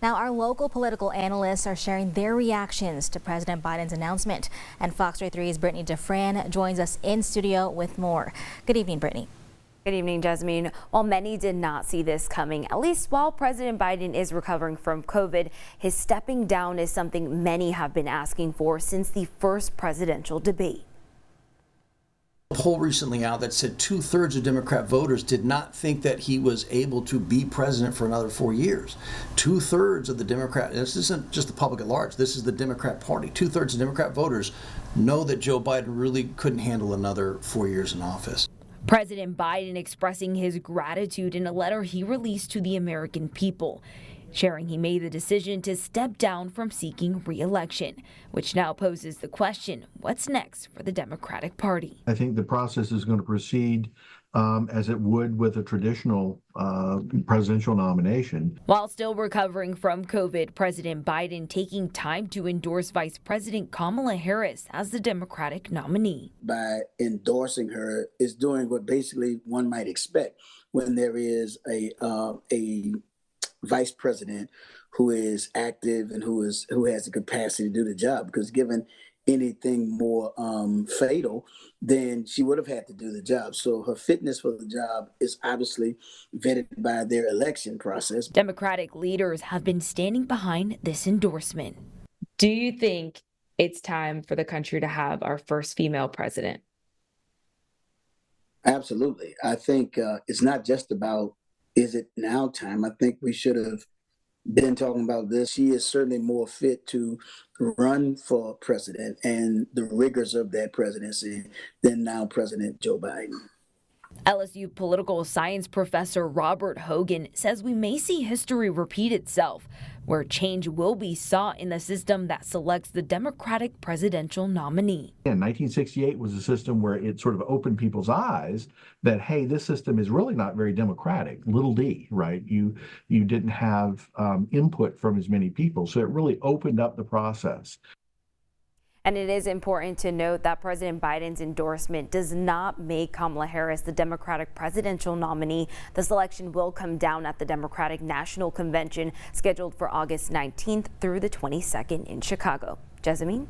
Now, our local political analysts are sharing their reactions to President Biden's announcement. And Fox 3's Brittany DeFran joins us in studio with more. Good evening, Brittany. Good evening, Jasmine. While many did not see this coming, at least while President Biden is recovering from COVID, his stepping down is something many have been asking for since the first presidential debate. A poll recently out that said 2/3 of Democrat voters did not think that he was able to be president for another 4 years. 2/3 of the Democrat, this isn't just the public at large, this is the Democrat Party. 2/3 of Democrat voters know that Joe Biden really couldn't handle another 4 years in office. President Biden expressing his gratitude in a letter he released to the American people, sharing he made the decision to step down from seeking re-election, which now poses the question, what's next for the Democratic Party? I think the process is going to proceed as it would with a traditional presidential nomination. While still recovering from COVID, President Biden taking time to endorse Vice President Kamala Harris as the Democratic nominee. By endorsing her is doing what basically one might expect when there is a vice president who is active and who has the capacity to do the job, because given anything more fatal, then she would have had to do the job. So her fitness for the job is obviously vetted by their election process. Democratic leaders have been standing behind this endorsement. Do you think it's time for the country to have our first female president? Absolutely. I think it's not just about, is it now time? I think we should have been talking about this. She is certainly more fit to run for president and the rigors of that presidency than now President Joe Biden. LSU political science professor Robert Hogan says we may see history repeat itself, where change will be sought in the system that selects the Democratic presidential nominee. And 1968 was a system where it sort of opened people's eyes that, hey, this system is really not very democratic, little d, right? You didn't have input from as many people, so it really opened up the process. And it is important to note that President Biden's endorsement does not make Kamala Harris the Democratic presidential nominee. The selection will come down at the Democratic National Convention scheduled for August 19th through the 22nd in Chicago. Jasmine?